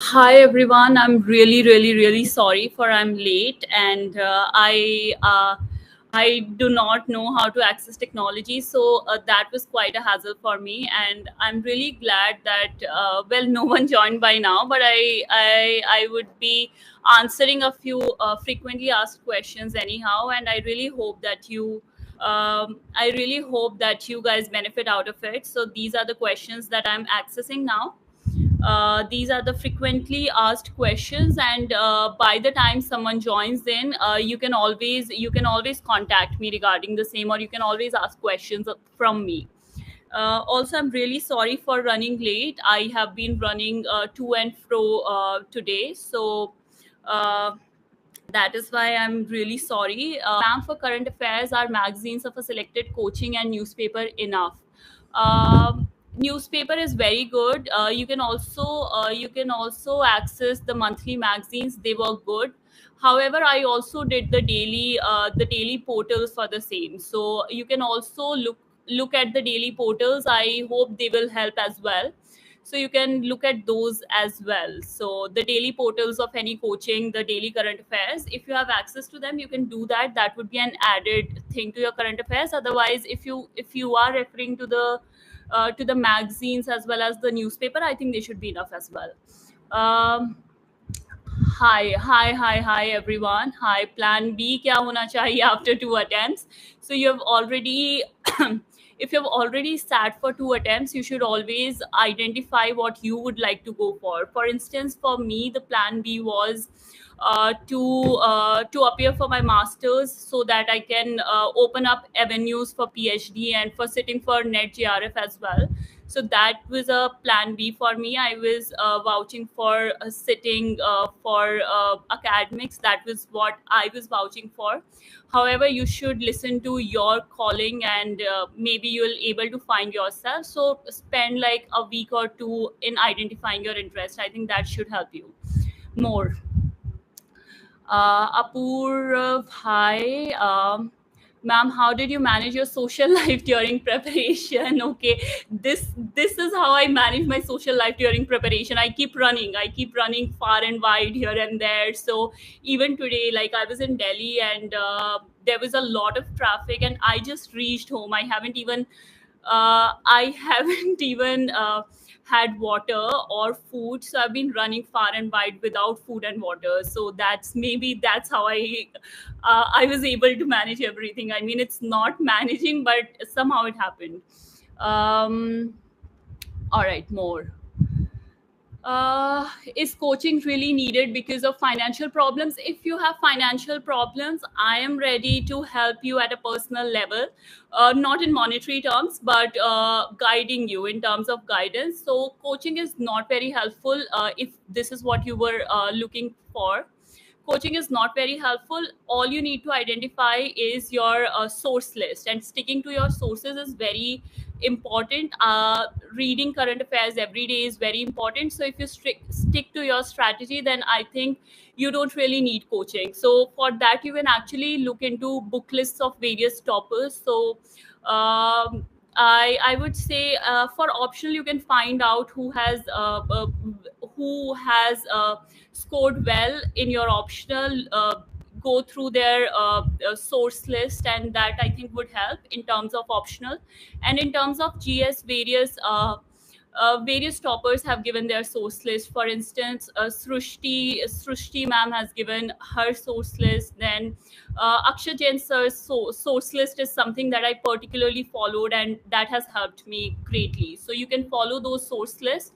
Hi everyone. I'm really sorry for I'm late, and I do not know how to access technology, so that was quite a hassle for me. And I'm really glad that no one joined by now, but I would be answering a few frequently asked questions anyhow, and I really hope that you guys benefit out of it. So these are the questions that I'm accessing now. These are the frequently asked questions, and by the time someone joins in, you can always contact me regarding the same, or you can always ask questions from me. Also, I'm really sorry for running late. I have been running to and fro today, so uh, that is why I'm really sorry. Ma'am, for current affairs, are magazines of a selected coaching and newspaper enough? Newspaper is very good. You can also access the monthly magazines. They were good. However, I also did the daily portals for the same. So you can also look at the daily portals. I hope they will help as well, so you can look at those as well. So the daily portals of any coaching, the daily current affairs, if you have access to them, you can do that. That would be an added thing to your current affairs. Otherwise, if you are referring to the magazines as well as the newspaper, I think they should be enough as well. um, hi everyone. Hi, plan B क्या होना चाहिए after two attempts? So you have already if you have already sat for two attempts, you should always identify what you would like to go for. For instance, for me, the plan B was to appear for my masters, so that I can open up avenues for PhD and for sitting for NET JRF as well. So that was a plan B for me. I was vouching for sitting for academics. That was what I was vouching for. However, you should listen to your calling, and maybe you'll able to find yourself. So spend like a week or two in identifying your interest. I think that should help you more. Apurv, hi. Ma'am, how did you manage your social life during preparation? Okay, this is how I manage my social life during preparation. I keep running. I keep running far and wide here and there. So even today, like I was in Delhi, and there was a lot of traffic, and I just reached home. I haven't even had water or food, so I've been running far and wide without food and water. So that's how I was able to manage everything. I mean, it's not managing, but somehow it happened. Um, all right, more. Is coaching really needed because of financial problems? If you have financial problems, I am ready to help you at a personal level, not in monetary terms, but guiding you in terms of guidance. So coaching is not very helpful if this is what you were looking for. Coaching is not very helpful. All you need to identify is your source list, and sticking to your sources is very important. Reading current affairs every day is very important. So if you stick to your strategy, then I think you don't really need coaching. So for that, you can actually look into book lists of various toppers. So I would say for optional, you can find out who has scored well in your optional. Go through their source list, and that I think would help in terms of optional. And in terms of GS, various toppers have given their source list. For instance, Srushti ma'am has given her source list. Then Akshay Jain sir's source list is something that I particularly followed, and that has helped me greatly. So you can follow those source lists.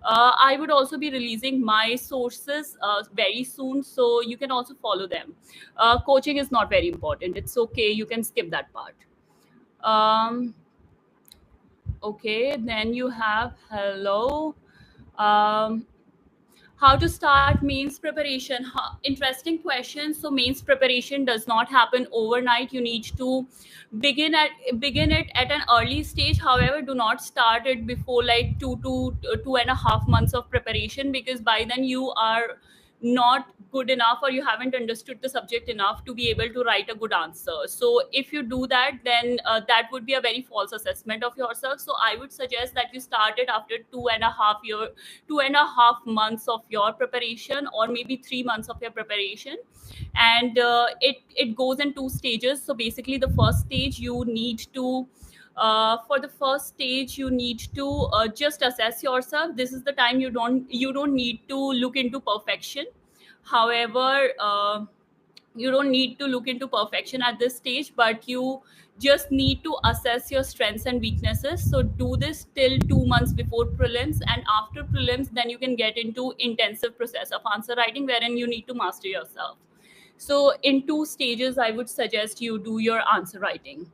I would also be releasing my sources very soon, so you can also follow them. Coaching is not very important. It's okay. You can skip that part. Um, okay, then you have hello. Um, how to start mains preparation? Interesting question. So mains preparation does not happen overnight. You need to begin it at an early stage. However, do not start it before like 2 to 2.5 months of preparation, because by then you are not good enough, or you haven't understood the subject enough to be able to write a good answer. So if you do that, then that would be a very false assessment of yourself. So I would suggest that you start it after 2.5 months of your preparation, or maybe 3 months of your preparation. And it goes in two stages. So basically, the first stage, you need to for the first stage, you need to just assess yourself. This is the time you don't need to look into perfection. However, you don't need to look into perfection at this stage, but you just need to assess your strengths and weaknesses. So do this till 2 months before prelims, and after prelims, then you can get into intensive process of answer writing, wherein you need to master yourself. So in two stages, I would suggest you do your answer writing.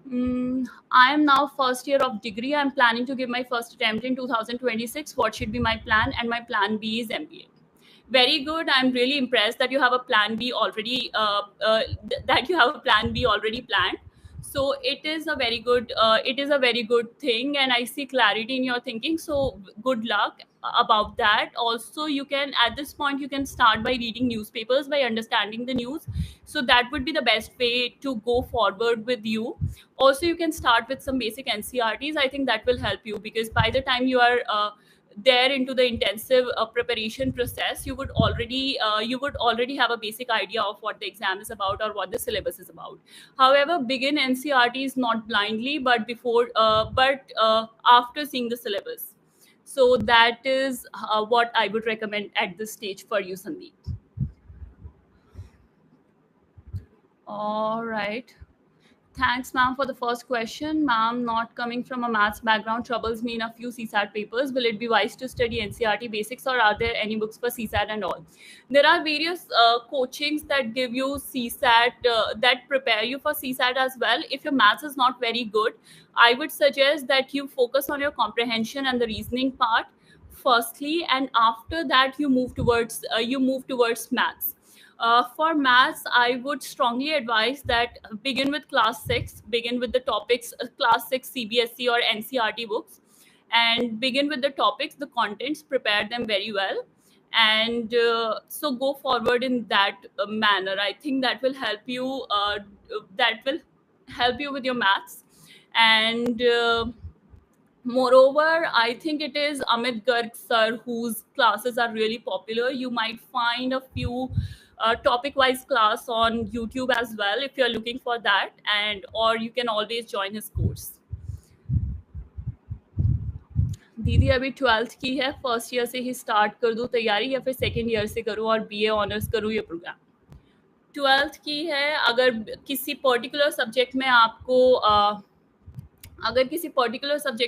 I am now first year of degree. I'm planning to give my first attempt in 2026. What should be my plan? And my plan B is MBA. Very good. I'm really impressed that you have a plan B already. That you have a plan B already planned. So it is a very good. It is a very good thing, and I see clarity in your thinking. So good luck about that. Also, you can, at this point, you can start by reading newspapers, by understanding the news. So that would be the best way to go forward with you. Also, you can start with some basic NCRTs. I think that will help you, because by the time you are there into the intensive preparation process, you would already have a basic idea of what the exam is about or what the syllabus is about. However, begin NCRTs not blindly, but after seeing the syllabus. So that is what I would recommend at this stage for you, Sandeep. All right. Thanks, ma'am, for the first question. Ma'am, not coming from a maths background troubles me in a few CSAT papers. Will it be wise to study NCRT basics, or are there any books for CSAT and all? There are various coachings that give you CSAT, that prepare you for CSAT as well. If your maths is not very good, I would suggest that you focus on your comprehension and the reasoning part firstly, and after that you move towards maths. For maths, I would strongly advise that begin with class 6, begin with the topics, class 6 CBSE or NCRT books, and begin with the topics, the contents, prepare them very well. And so go forward in that manner. I think that will help you with your maths. And moreover, I think it is Amit Garg sir whose classes are really popular. You might find a few topic-wise class on YouTube as well if you're looking for that, and or you can always join his course. दीदी अभी 12th की है, first year से ही start कर दूँ तैयारी, या फिर सेकेंड ईयर से करूँ और BA ऑनर्स करूँ ये प्रोग्राम? 12th की है, अगर किसी पर्टिकुलर सब्जेक्ट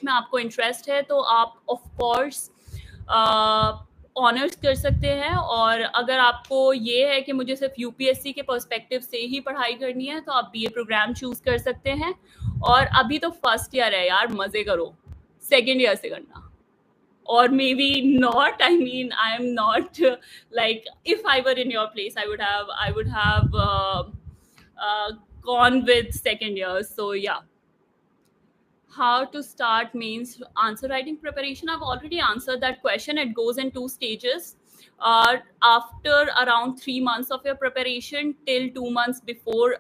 में आपको इंटरेस्ट है तो आप ऑफ कोर्स ऑनर्स कर सकते हैं। और अगर आपको ये है कि मुझे सिर्फ यूपीएससी के पर्सपेक्टिव से ही पढ़ाई करनी है तो आप बीए प्रोग्राम चूज कर सकते हैं। और अभी तो फर्स्ट ईयर है यार, मजे करो, सेकेंड ईयर से करना। Or maybe not. I mean, I am not like, if I were in your place, I would have gone with second year. So yeah. How to start means answer writing preparation? I've already answered that question. It goes in two stages. After around 3 months of your preparation, till 2 months before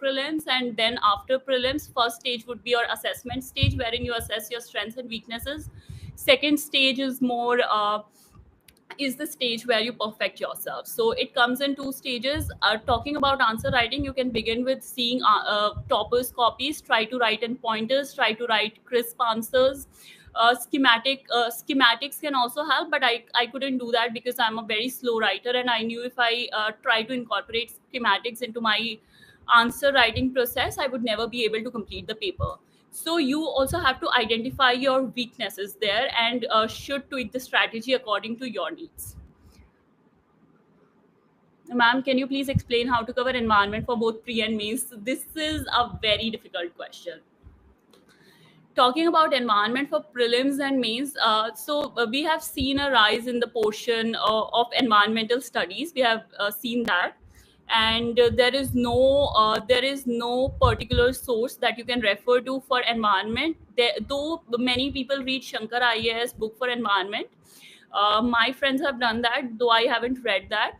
prelims, and then after prelims, first stage would be your assessment stage, wherein you assess your strengths and weaknesses. Second stage is more is the stage where you perfect yourself. So it comes in two stages. Talking about answer writing, you can begin with seeing toppers copies, try to write in pointers, try to write crisp answers. Schematics can also help, but I couldn't do that because I'm a very slow writer, and I knew if I try to incorporate schematics into my answer writing process, I would never be able to complete the paper. So you also have to identify your weaknesses there, and should tweak the strategy according to your needs. Ma'am, can you please explain how to cover environment for both pre and mains? This is a very difficult question. Talking about environment for prelims and mains, we have seen a rise in the portion of environmental studies. We have seen that, and there is no particular source that you can refer to for environment. Though many people read Shankar IAS book for environment, My friends have done that, though I haven't read that.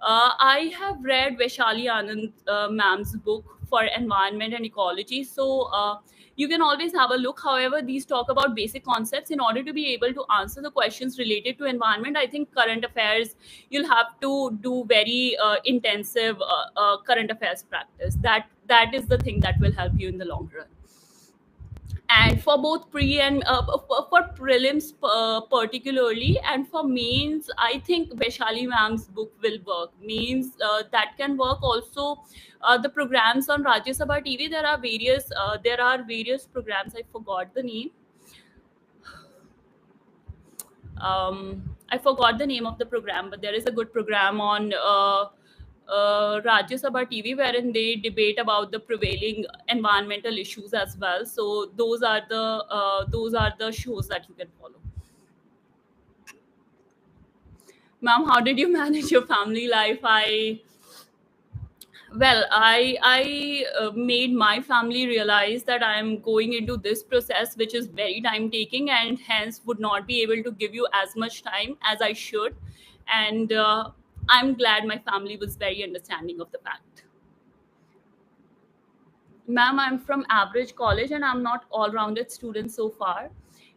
I have read Vaishali Anand ma'am's book for environment and ecology. So you can always have a look. However, these talk about basic concepts. In order to be able to answer the questions related to environment, I think current affairs, you'll have to do very intensive current affairs practice. That is the thing that will help you in the long run. And for both pre and for prelims particularly, and for mains, I think Vaishali ma'am's book will work. Means that can work also. The programs on Rajya Sabha TV, there are various programs. I forgot the name. I forgot the name of the program, but there is a good program on Rajya Sabha TV wherein they debate about the prevailing environmental issues as well. So those are the shows that you can follow. Ma'am, how did you manage your family life? I made my family realize that I am going into this process which is very time taking, and hence would not be able to give you as much time as I should. And I'm glad my family was very understanding of the fact. Ma'am, I'm from average college and I'm not all rounded student so far.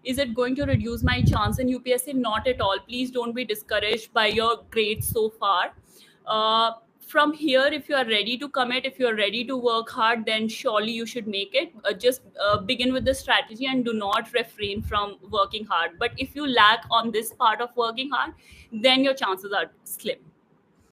Is it going to reduce my chance in UPSC? Not at all. Please don't be discouraged by your grades so far. Uh, from here, if you are ready to commit, if you are ready to work hard, then surely you should make it. Just begin with the strategy and do not refrain from working hard. But if you lack on this part of working hard, then your chances are slim.